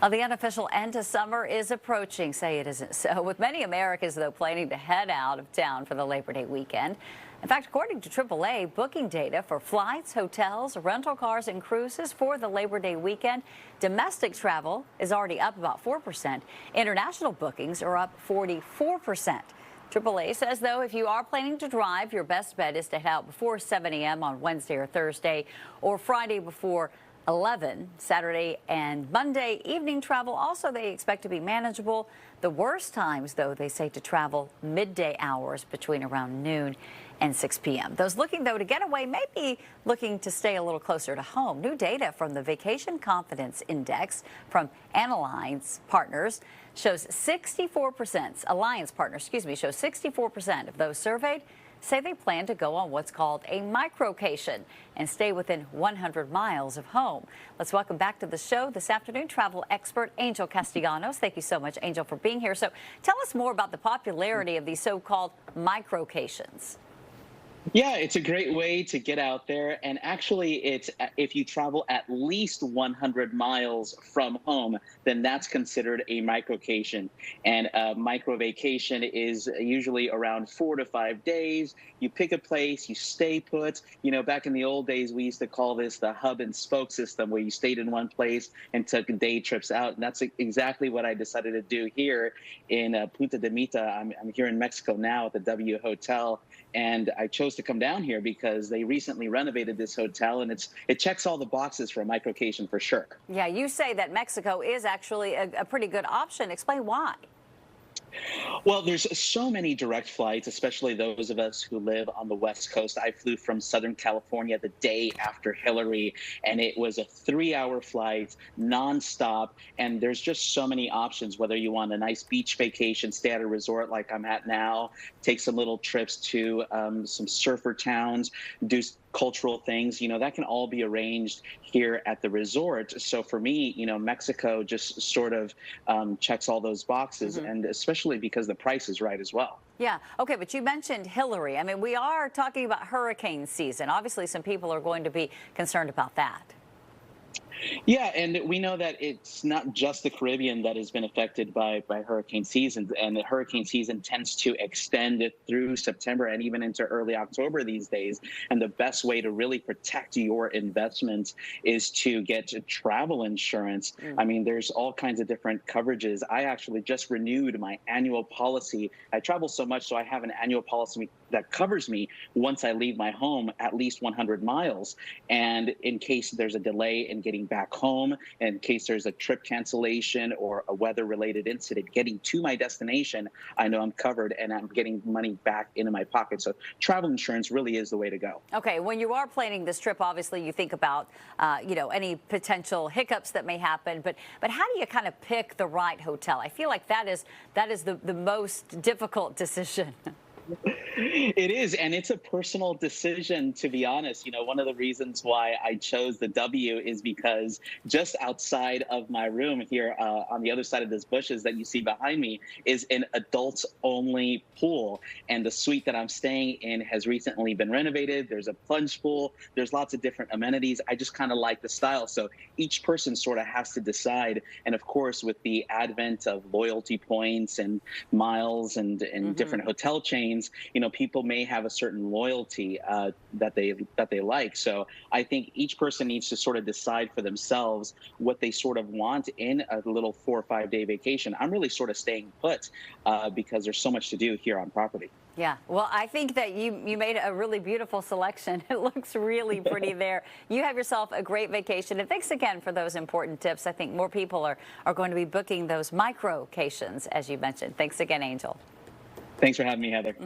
Well, the unofficial end to summer is approaching. Say it isn't so, with many Americans, though, planning to head out of town for the Labor Day weekend. In fact, according to AAA, booking data for flights, hotels, rental cars, and cruises for the Labor Day weekend, domestic travel is already up about 4%. International bookings are up 44%. AAA says, though, if you are planning to drive, your best bet is to head out before 7 a.m. on Wednesday or Thursday, or Friday before 11. Saturday and Monday evening travel also they expect to be manageable. The worst times, though, they say to travel midday hours between around noon and 6 p.m. Those looking, though, to get away may be looking to stay a little closer to home. New data from the Vacation Confidence Index from Alliance Partners shows 64%, Alliance Partners, shows 64% of those surveyed say they plan to go on what's called a microcation and stay within 100 miles of home. Let's welcome back to the show this afternoon travel expert Angel Castellanos. Thank you so much, Angel, for being here. So tell us more about the popularity of these so-called microcations. Yeah, it's a great way to get out there. And actually, it's if you travel at least 100 miles from home, then that's considered a microcation. And a micro vacation is usually around 4 to 5 days. You pick a place, you stay put. You know, back in the old days, we used to call this the hub and spoke system, where you stayed in one place and took day trips out. And that's exactly what I decided to do here in Punta de Mita. I'm here in Mexico now at the W Hotel. And I chose to come down here because they recently renovated this hotel, and it checks all the boxes for a microcation for sure. Yeah, you say that Mexico is actually a pretty good option. Explain why. Well, there's so many direct flights, especially those of us who live on the West Coast. I flew from Southern California the day after Hillary, and it was a 3-hour flight, nonstop. And there's just so many options, whether you want a nice beach vacation, stay at a resort like I'm at now, take some little trips to some surfer towns, do cultural things, that can all be arranged here at the resort. So for me, Mexico just sort of checks all those boxes, and especially because the price is right as well. Yeah. Okay. But you mentioned Hillary. I mean, we are talking about hurricane season. Obviously, some people are going to be concerned about that. Yeah, and we know that it's not just the Caribbean that has been affected by hurricane seasons, and the hurricane season tends to extend through September and even into early October these days. And the best way to really protect your investments is to get travel insurance. I mean, there's all kinds of different coverages. I actually just renewed my annual policy. I travel so much, so I have an annual policy that covers me once I leave my home at least 100 miles. And in case there's a delay in getting back home, in case there's a trip cancellation or a weather-related incident, getting to my destination, I know I'm covered and I'm getting money back into my pocket. So travel insurance really is the way to go. Okay, when you are planning this trip, obviously you think about, any potential hiccups that may happen. But how do you kind of pick the right hotel? I feel like that is the most difficult decision. It is, and it's a personal decision, to be honest. One of the reasons why I chose the W is because just outside of my room here, on the other side of those bushes that you see behind me, is an adults-only pool. And the suite that I'm staying in has recently been renovated. There's a plunge pool. There's lots of different amenities. I just kind of like the style. So each person sort of has to decide. And of course, with the advent of loyalty points and miles and different hotel chains, people may have a certain loyalty that they like. So I think each person needs to sort of decide for themselves what they sort of want in a little 4 or 5 day vacation. I'm really sort of staying put because there's so much to do here on property. Yeah, well, I think that you made a really beautiful selection. It looks really pretty there. You have yourself a great vacation. And thanks again for those important tips. I think more people are going to be booking those microcations, as you mentioned. Thanks again, Angel. Thanks for having me, Heather.